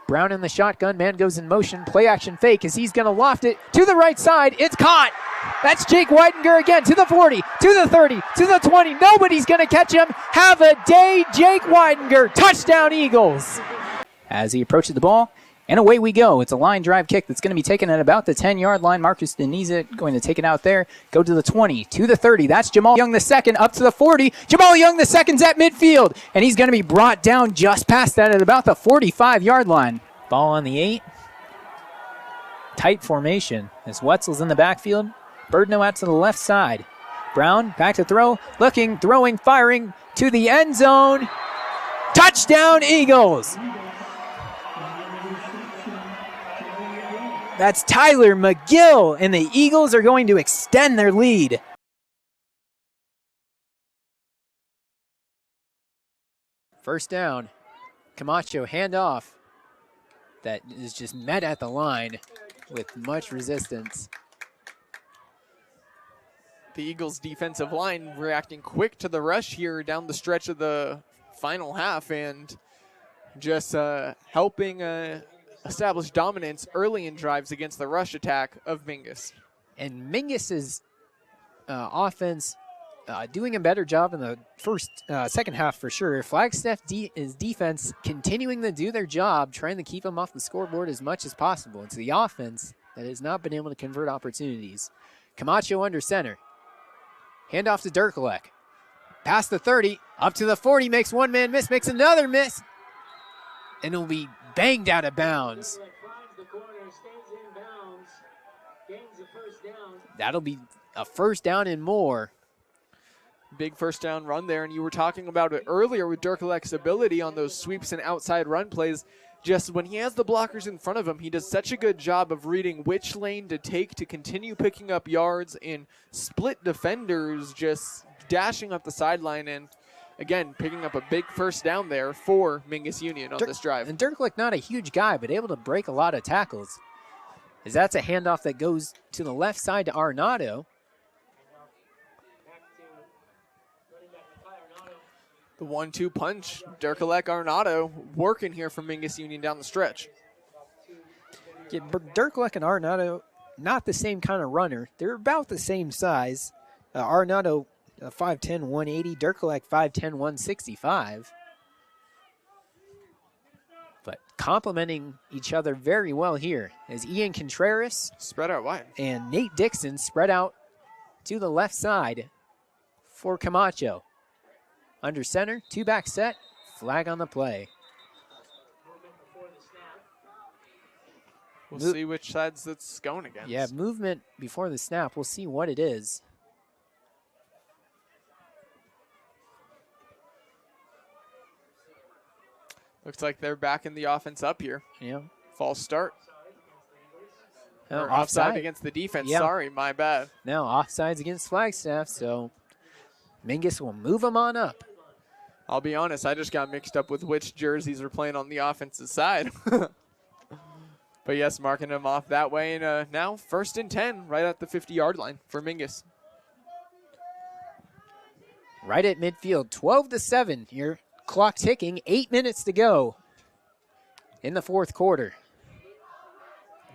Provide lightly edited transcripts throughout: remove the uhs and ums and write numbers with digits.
Brown in the shotgun, man goes in motion, play action fake as he's gonna loft it to the right side, it's caught! That's Jake Weidinger again, to the 40, to the 30, to the 20, nobody's gonna catch him! Have a day, Jake Weidinger, touchdown Eagles! As he approaches the ball, and away we go. It's a line drive kick that's going to be taken at about the 10-yard line. Marcus Deniza going to take it out there. Go to the 20, to the 30. That's Jamal Young the second, up to the 40. Jamal Young the second's at midfield, and he's going to be brought down just past that at about the 45-yard line. Ball on the 8. Tight formation as Wetzel's in the backfield. Birdno out to the left side. Brown back to throw, looking, throwing, firing to the end zone. Touchdown Eagles! That's Tyler McGill, and the Eagles are going to extend their lead. First down, Camacho handoff. That is just met at the line with much resistance. The Eagles' defensive line reacting quick to the rush here down the stretch of the final half and just helping establish dominance early in drives against the rush attack of Mingus. And Mingus's offense doing a better job in the second half for sure. Flagstaff is defense continuing to do their job, trying to keep them off the scoreboard as much as possible. It's the offense that has not been able to convert opportunities. Camacho under center. Handoff to Dirkolek. Past the 30, up to the 40, makes one man miss, makes another miss. And it'll be banged out of bounds. That'll be a first down and more. Big first down run there, and you were talking about it earlier with Dirkolek's ability on those sweeps and outside run plays. Just when he has the blockers in front of him, he does such a good job of reading which lane to take to continue picking up yards and split defenders, just dashing up the sideline and again, picking up a big first down there for Mingus Union on this drive. And Dirkolek, not a huge guy, but able to break a lot of tackles. As that's a handoff that goes to the left side to Arnado. The 1-2 punch, Dirkolek Arnado working here from Mingus Union down the stretch. Yeah, Dirkolek and Arnado, not the same kind of runner. They're about the same size. Arnado, 5'10", 180. Dirkolek, 5'10", 165. But complementing each other very well here as Ian Contreras spread out wide and Nate Dixon spread out to the left side for Camacho. Under center, two-back set, flag on the play. We'll see which sides it's going against. Yeah, movement before the snap. We'll see what it is. Looks like they're backing the offense up here. Yeah. False start. No, or offside against the defense. Yeah. Sorry, my bad. No, offsides against Flagstaff, so Mingus will move them on up. I'll be honest, I just got mixed up with which jerseys are playing on the offensive side. But yes, marking them off that way. And now 1st and 10 right at the 50-yard line for Mingus. Right at midfield, 12-7 here. Clock ticking, 8 minutes to go in the fourth quarter.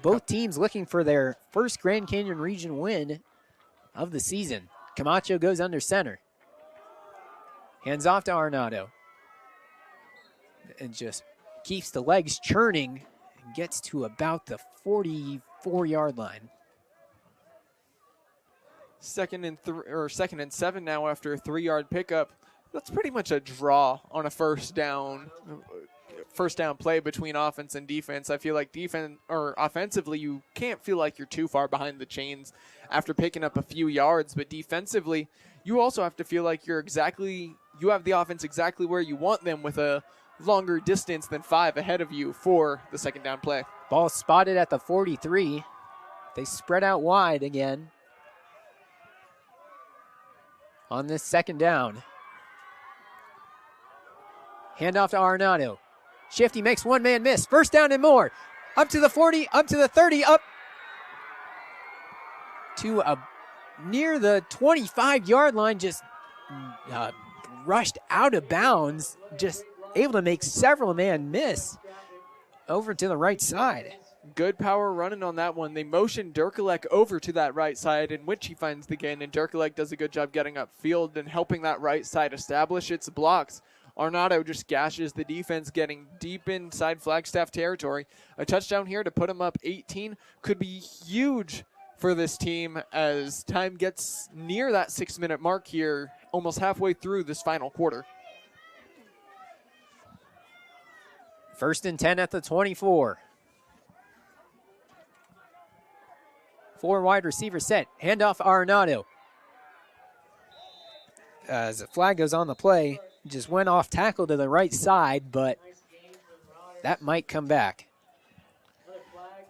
Both teams looking for their first Grand Canyon Region win of the season. Camacho goes under center. Hands off to Arnado. And just keeps the legs churning and gets to about the 44-yard line. Second and 7 now after a 3-yard pickup. That's pretty much a draw on a first down play between offense and defense. I feel like offensively, you can't feel like you're too far behind the chains after picking up a few yards, but defensively, you also have to feel like you have the offense exactly where you want them with a longer distance than 5 ahead of you for the second down play. Ball spotted at the 43. They spread out wide again on this second down. Handoff to Arnado. Shifty makes one man miss. First down and more. Up to the 40, up to the 30, up to near the 25-yard line, just rushed out of bounds, just able to make several man miss over to the right side. Good power running on that one. They motion Dirkelek over to that right side, in which he finds the gain, and Dirkelek does a good job getting upfield and helping that right side establish its blocks. Arnaudo just gashes the defense, getting deep inside Flagstaff territory. A touchdown here to put him up 18 could be huge for this team as time gets near that 6-minute mark here, almost halfway through this final quarter. 1st and 10 at the 24. 4 wide receiver set. Handoff Arnaudo. As the flag goes on the play, just went off tackle to the right side, but that might come back.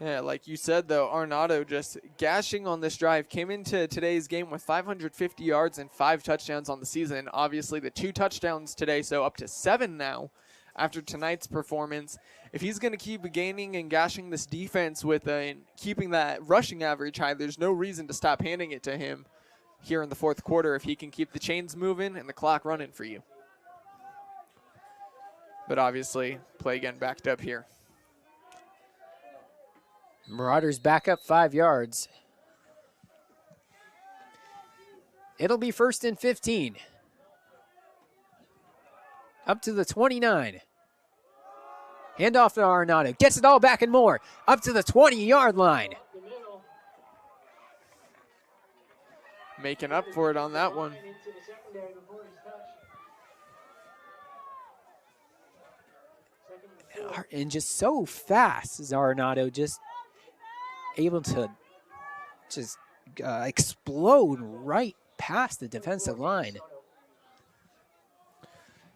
Yeah, like you said, though, Arnaudo just gashing on this drive. Came into today's game with 550 yards and 5 touchdowns on the season. Obviously, the 2 touchdowns today, so up to 7 now after tonight's performance. If he's going to keep gaining and gashing this defense with keeping that rushing average high, there's no reason to stop handing it to him here in the 4th quarter if he can keep the chains moving and the clock running for you. But obviously, play getting backed up here. Marauders back up 5 yards. It'll be 1st and 15. Up to the 29. Handoff to Arnaudo. Gets it all back and more. Up to the 20-yard line. Making up for it on that one. And just so fast is Arnaudo, just able to just explode right past the defensive line.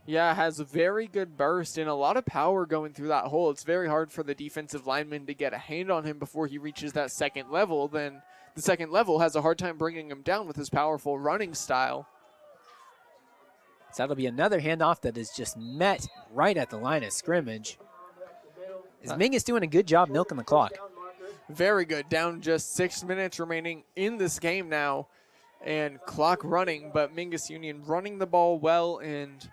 Yeah, has a very good burst and a lot of power going through that hole. It's very hard for the defensive lineman to get a hand on him before he reaches that second level. Then the second level has a hard time bringing him down with his powerful running style. So that'll be another handoff that is just met right at the line of scrimmage. Is Mingus doing a good job milking the clock? Very good. Down just 6 minutes remaining in this game now, and clock running, but Mingus Union running the ball well. And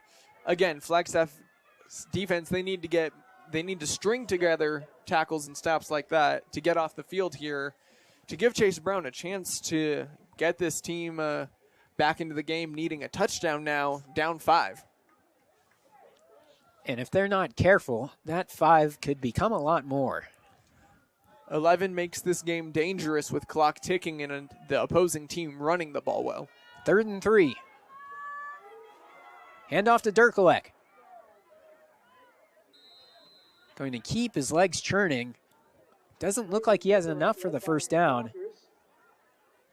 again, Flagstaff defense, they need to string together tackles and stops like that to get off the field here, to give Chase Brown a chance to get this team back into the game, needing a touchdown now, down 5. And if they're not careful, that 5 could become a lot more. 11 makes this game dangerous with clock ticking and the opposing team running the ball well. 3rd and 3. Handoff to Dirkelek. Going to keep his legs churning. Doesn't look like he has enough for the 1st down.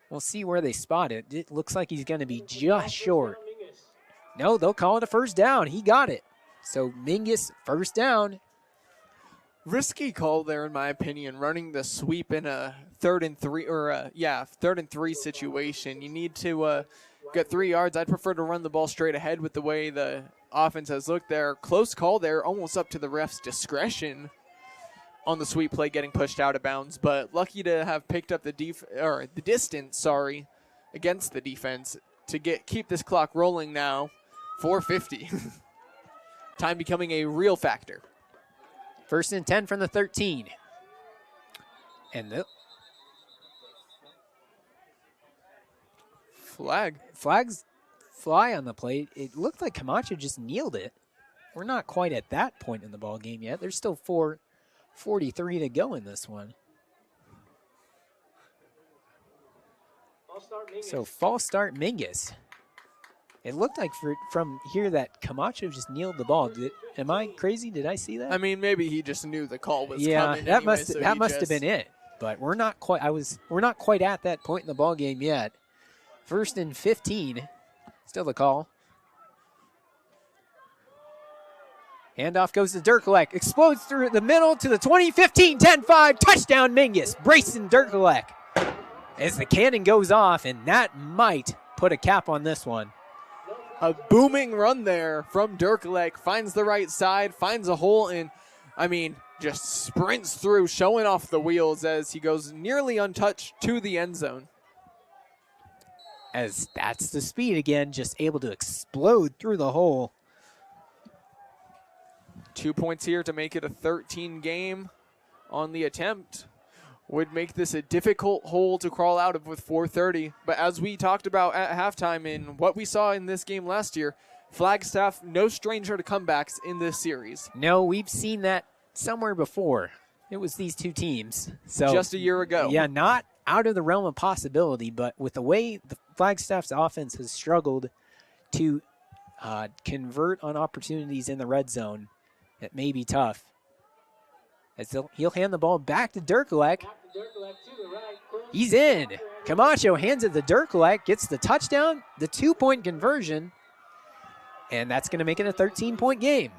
We'll see where they spot it. It looks like he's going to be just short. No, they'll call it a 1st down. He got it. So Mingus, 1st down. Risky call there, in my opinion, running the sweep in a 3rd and 3 or 3rd and 3 situation. You need to get 3 yards. I'd prefer to run the ball straight ahead with the way the offense has looked there. Close call there, almost up to the ref's discretion on the sweep play, getting pushed out of bounds. But lucky to have picked up the distance against the defense to keep this clock rolling now. 4:50. Time becoming a real factor. 1st and 10 from the 13. And the flags fly on the play. It looked like Camacho just kneeled it. We're not quite at that point in the ball game yet. There's still 4:43 to go in this one. So false start Mingus. It looked like from here that Camacho just kneeled the ball. Am I crazy? Did I see that? I mean, maybe he just knew the call was coming. Yeah, that anyway, must have been it. But we're not quite at that point in the ball game yet. 1st and 15. Still the call. Handoff goes to Dirkelek. Explodes through the middle to the 20, 15, 10-5. Touchdown Mingus. Brayson Dirkelek. As the cannon goes off, and that might put a cap on this one. A booming run there from Dirkelek. Finds the right side, finds a hole, and, just sprints through, showing off the wheels as he goes nearly untouched to the end zone. As that's the speed again, just able to explode through the hole. 2 points here to make it a 13 game on the attempt would make this a difficult hole to crawl out of with 4:30. But as we talked about at halftime in what we saw in this game last year, Flagstaff no stranger to comebacks in this series. No, we've seen that somewhere before. It was these two teams. So just a year ago. Yeah, not out of the realm of possibility, but with the way the Flagstaff's offense has struggled to convert on opportunities in the red zone, it may be tough. As he'll hand the ball back to Dirkolek. He's in. Camacho hands it to Dirkolek, gets the touchdown, the 2-point conversion, and that's going to make it a 13-point game.